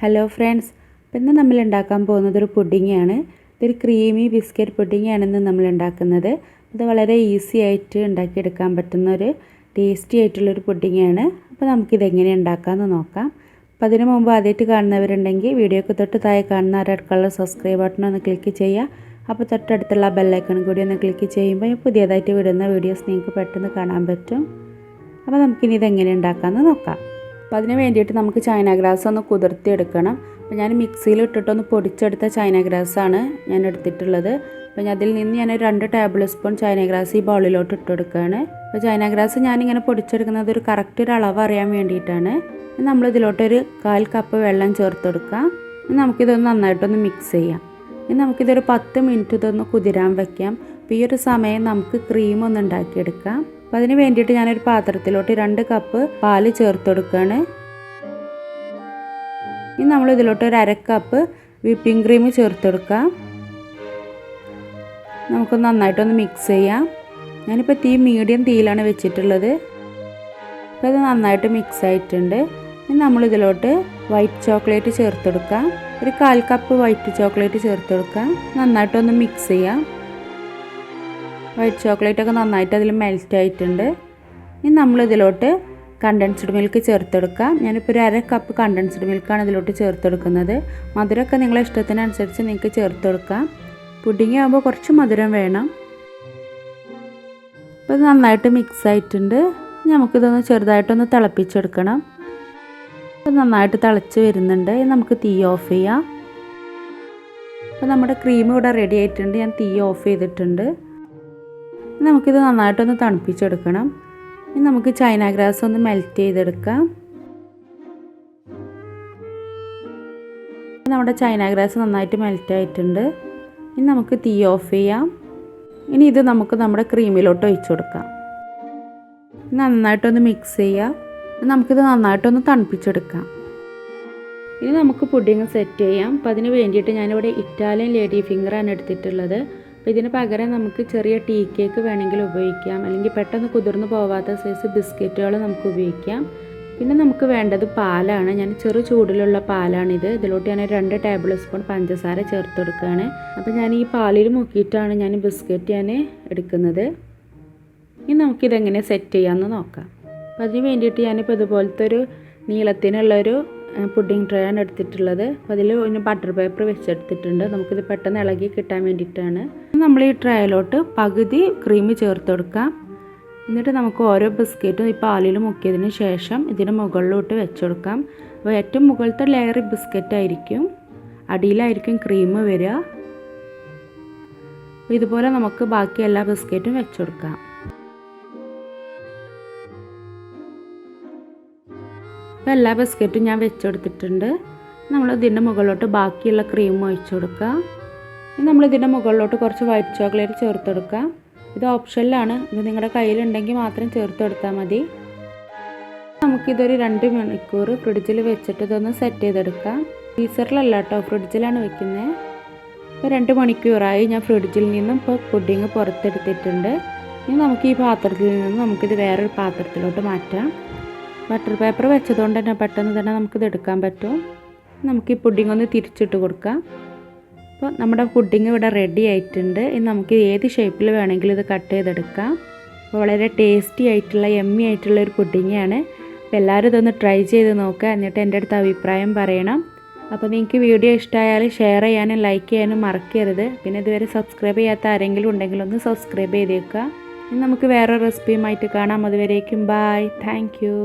Hello friends, ഇന്ന് നമ്മൾ ഉണ്ടാക്കാൻ പോകുന്നത് ഒരു പുഡിങ്ങാണ്. ഇതൊരു ക്രീമി ബിസ്ക്കറ്റ് പുഡിങ്ങാണ് ഇന്ന് നമ്മൾ ഉണ്ടാക്കുന്നത്. ഇത് വളരെ ഈസി ആയിട്ട് ഉണ്ടാക്കിയെടുക്കാൻ പറ്റുന്ന ഒരു ടേസ്റ്റി ആയിട്ടുള്ളൊരു പുഡിങ്ങാണ്. അപ്പോൾ നമുക്കിതെങ്ങനെ ഉണ്ടാക്കാമെന്ന് നോക്കാം. അപ്പോൾ അതിന് മുമ്പ് ആദ്യമായിട്ട് കാണുന്നവരുണ്ടെങ്കിൽ വീഡിയോക്ക് തൊട്ട് താഴെ കാണുന്ന റെഡ് കളർ സബ്സ്ക്രൈബ് ബട്ടൺ ഒന്ന് ക്ലിക്ക് ചെയ്യുക. അപ്പോൾ തൊട്ടടുത്തുള്ള ബെല്ലൈക്കൺ കൂടി ഒന്ന് ക്ലിക്ക് ചെയ്യുമ്പോൾ പുതിയതായിട്ട് വിടുന്ന വീഡിയോസ് നിങ്ങൾക്ക് പെട്ടെന്ന് കാണാൻ പറ്റും. അപ്പോൾ നമുക്കിനി ഇതെങ്ങനെ ഉണ്ടാക്കാമെന്ന് നോക്കാം. അപ്പോൾ അതിന് വേണ്ടിയിട്ട് നമുക്ക് ചൈന ഗ്രാസ് ഒന്ന് കുതിർത്തിയെടുക്കണം. അപ്പോൾ ഞാൻ മിക്സിയിൽ ഇട്ടിട്ടൊന്ന് പൊടിച്ചെടുത്ത ചൈന ഗ്രാസാണ് ഞാൻ എടുത്തിട്ടുള്ളത്. അപ്പോൾ അതിൽ നിന്ന് ഞാൻ 2 ടേബിൾ സ്പൂൺ ചൈന ഗ്രാസ് ഈ ബൗളിലോട്ട് ഇട്ടെടുക്കുകയാണ്. അപ്പോൾ ചൈന ഗ്രാസ് ഞാനിങ്ങനെ പൊടിച്ചെടുക്കുന്നത് ഒരു കറക്റ്റ് ഒരു അളവ് അറിയാൻ വേണ്ടിയിട്ടാണ്. നമ്മളിതിലോട്ടൊരു 1/4 കപ്പ് വെള്ളം ചേർത്തെടുക്കാം. നമുക്കിതൊന്ന് നന്നായിട്ടൊന്ന് മിക്സ് ചെയ്യാം. ഇനി നമുക്കിതൊരു 10 മിനിറ്റ് ഇതൊന്ന് കുതിരാൻ വയ്ക്കാം. അപ്പോൾ ഈ ഒരു സമയം നമുക്ക് ക്രീം ഒന്ന് ഉണ്ടാക്കിയെടുക്കാം. അപ്പോൾ അതിന് വേണ്ടിയിട്ട് ഞാനൊരു പാത്രത്തിലോട്ട് 2 കപ്പ് പാല് ചേർത്തെടുക്കുകയാണ്. ഇനി നമ്മളിതിലോട്ട് ഒരു 1/2 കപ്പ് വിപ്പിംഗ് ക്രീം ചേർത്തെടുക്കാം. നമുക്കൊന്ന് നന്നായിട്ടൊന്ന് മിക്സ് ചെയ്യാം. ഞാനിപ്പോൾ തീ മീഡിയം തീയിലാണ് വെച്ചിട്ടുള്ളത്. അപ്പോൾ അത് നന്നായിട്ട് മിക്സ് ആയിട്ടുണ്ട്. ഇനി നമ്മളിതിലോട്ട് വൈറ്റ് ചോക്ലേറ്റ് ചേർത്തെടുക്കാം. ഒരു 1/4 കപ്പ് വൈറ്റ് ചോക്ലേറ്റ് ചേർത്തെടുക്കാം. നന്നായിട്ടൊന്ന് മിക്സ് ചെയ്യാം. വൈറ്റ് ചോക്ലേറ്റൊക്കെ നന്നായിട്ട് അതിൽ മെൽറ്റ് ആയിട്ടുണ്ട്. ഇനി നമ്മളിതിലോട്ട് കണ്ടൻസ്ഡ് മിൽക്ക് ചേർത്തെടുക്കാം. ഞാനിപ്പോൾ ഒരു 1/2 കപ്പ് കണ്ടൻസ്ഡ് മിൽക്കാണ് ഇതിലോട്ട് ചേർത്തെടുക്കുന്നത്. മധുരമൊക്കെ നിങ്ങളെ ഇഷ്ടത്തിനനുസരിച്ച് നിങ്ങൾക്ക് ചേർത്തെടുക്കാം. പുഡിങ് ആകുമ്പോൾ കുറച്ച് മധുരം വേണം. അപ്പോൾ ഇത് നന്നായിട്ട് മിക്സ് ആയിട്ടുണ്ട്. നമുക്കിതൊന്ന് ചെറുതായിട്ടൊന്ന് തിളപ്പിച്ചെടുക്കണം. അപ്പോൾ നന്നായിട്ട് തിളച്ച് വരുന്നുണ്ട്. നമുക്ക് തീ ഓഫ് ചെയ്യാം. അപ്പോൾ നമ്മുടെ ക്രീം ഇവിടെ റെഡി ആയിട്ടുണ്ട്. ഞാൻ തീ ഓഫ് ചെയ്തിട്ടുണ്ട്. നമുക്കിത് നന്നായിട്ടൊന്ന് തണുപ്പിച്ചെടുക്കണം. ഇനി നമുക്ക് ചൈന ഗ്രാസ് ഒന്ന് മെൽറ്റ് ചെയ്തെടുക്കാം. നമ്മുടെ ചൈന ഗ്രാസ് നന്നായിട്ട് മെൽറ്റ് ആയിട്ടുണ്ട്. ഇനി നമുക്ക് തീ ഓഫ് ചെയ്യാം. ഇനി ഇത് നമുക്ക് നമ്മുടെ ക്രീമിലോട്ട് ഒഴിച്ചു കൊടുക്കാം. നന്നായിട്ടൊന്ന് മിക്സ് ചെയ്യാം. നമുക്കിത് നന്നായിട്ടൊന്ന് തണുപ്പിച്ചെടുക്കാം. ഇനി നമുക്ക് പുഡിങ് സെറ്റ് ചെയ്യാം. അപ്പോൾ അതിന് വേണ്ടിയിട്ട് ഞാനിവിടെ ഇറ്റാലിയൻ ലേഡി ഫിംഗറാണ് എടുത്തിട്ടുള്ളത്. അപ്പോൾ ഇതിന് പകരം നമുക്ക് ചെറിയ ടീ കേക്ക് വേണമെങ്കിൽ ഉപയോഗിക്കാം, അല്ലെങ്കിൽ പെട്ടെന്ന് കുതിർന്ന് പോവാത്ത സൈസ് ബിസ്ക്കറ്റുകൾ നമുക്ക് ഉപയോഗിക്കാം. പിന്നെ നമുക്ക് വേണ്ടത് പാലാണ്. ഞാൻ ചെറു ചൂടിലുള്ള പാലാണിത്. ഇതിലോട്ട് ഞാൻ 2 ടേബിൾ സ്പൂൺ പഞ്ചസാര ചേർത്ത് കൊടുക്കുകയാണ്. അപ്പോൾ ഞാൻ ഈ പാലിൽ മുക്കിയിട്ടാണ് ഞാൻ ബിസ്ക്കറ്റ് എടുക്കുന്നത്. ഇനി നമുക്കിതെങ്ങനെ സെറ്റ് ചെയ്യാമെന്ന് നോക്കാം. അപ്പോൾ അതിന് വേണ്ടിയിട്ട് ഞാനിപ്പോൾ ഇതുപോലത്തെ ഒരു നീളത്തിനുള്ളൊരു പുഡിംഗ് ട്രേ ആണ് എടുത്തിട്ടുള്ളത്. അപ്പോൾ അതിൽ ഒരു ബട്ടർ പേപ്പർ വെച്ചെടുത്തിട്ടുണ്ട്. നമുക്കിത് പെട്ടെന്ന് ഇളകി കിട്ടാൻ വേണ്ടിയിട്ടാണ്. നമ്മൾ ഈ ട്രേയിലോട്ട് പകുതി ക്രീം ചേർത്ത് കൊടുക്കാം. എന്നിട്ട് നമുക്ക് ഓരോ ബിസ്ക്കറ്റും ഈ പാലിൽ മുക്കിയതിന് ശേഷം ഇതിന് മുകളിലോട്ട് വെച്ചെടുക്കാം. അപ്പോൾ ഏറ്റവും മുകളിലത്തെ ലെയർ ബിസ്ക്കറ്റ് ആയിരിക്കും, അടിയിലായിരിക്കും ക്രീം വരിക. ഇതുപോലെ നമുക്ക് ബാക്കി എല്ലാ ബിസ്ക്കറ്റും വെച്ചെടുക്കാം. അപ്പോൾ എല്ലാ ബിസ്ക്കറ്റും ഞാൻ വെച്ചെടുത്തിട്ടുണ്ട്. നമ്മൾ ഇതിൻ്റെ മുകളിലോട്ട് ബാക്കിയുള്ള ക്രീം ഒഴിച്ചു കൊടുക്കുക. ഇനി നമ്മൾ ഇതിൻ്റെ മുകളിലോട്ട് കുറച്ച് വൈറ്റ് ചോക്ലേറ്റ് ചേർത്ത് കൊടുക്കുക. ഇത് ഓപ്ഷനിലാണ്. ഇത് നിങ്ങളുടെ കയ്യിലുണ്ടെങ്കിൽ മാത്രം ചേർത്ത് കൊടുത്താൽ മതി. നമുക്കിതൊരു 2 മണിക്കൂർ ഫ്രിഡ്ജിൽ വെച്ചിട്ട് ഇതൊന്ന് സെറ്റ് ചെയ്തെടുക്കാം. ഫ്രീസറിലല്ല കേട്ടോ, ഫ്രിഡ്ജിലാണ് വെക്കുന്നത്. ഇപ്പോൾ 2 മണിക്കൂറായി ഞാൻ ഫ്രിഡ്ജിൽ നിന്നും ഇപ്പോൾ പുഡിങ് പുറത്തെടുത്തിട്ടുണ്ട്. ഇനി നമുക്ക് ഈ പാത്രത്തിൽ നിന്ന് നമുക്കിത് വേറൊരു പാത്രത്തിലോട്ട് മാറ്റാം. ബട്ടർ പേപ്പർ വെച്ചതുകൊണ്ട് തന്നെ പെട്ടെന്ന് തന്നെ നമുക്കിത് എടുക്കാൻ പറ്റും. നമുക്ക് ഈ പുഡിങ് ഒന്ന് തിരിച്ചിട്ട് കൊടുക്കാം. അപ്പോൾ നമ്മുടെ പുഡിങ് ഇവിടെ റെഡി ആയിട്ടുണ്ട്. ഇനി നമുക്ക് ഏത് ഷേപ്പിൽ വേണമെങ്കിലും ഇത് കട്ട് ചെയ്തെടുക്കാം. അപ്പോൾ വളരെ ടേസ്റ്റി ആയിട്ടുള്ള യമ്മി ആയിട്ടുള്ള ഒരു പുഡിങ്ങാണ്. അപ്പോൾ എല്ലാവരും ഇതൊന്ന് ട്രൈ ചെയ്ത് നോക്കുക. എന്നിട്ട് എൻ്റെ അടുത്ത് അഭിപ്രായം പറയണം. അപ്പോൾ നിങ്ങൾക്ക് വീഡിയോ ഇഷ്ടമായാൽ ഷെയർ ചെയ്യാനും ലൈക്ക് ചെയ്യാനും മറക്കരുത്. പിന്നെ ഇതുവരെ സബ്സ്ക്രൈബ് ചെയ്യാത്ത ആരെങ്കിലും ഉണ്ടെങ്കിൽ ഒന്ന് സബ്സ്ക്രൈബ് ചെയ്തേക്കുക. ഇനി നമുക്ക് വേറെ റെസിപ്പിയുമായിട്ട് കാണാം. അതുവരേക്കും ബൈ. Thank you.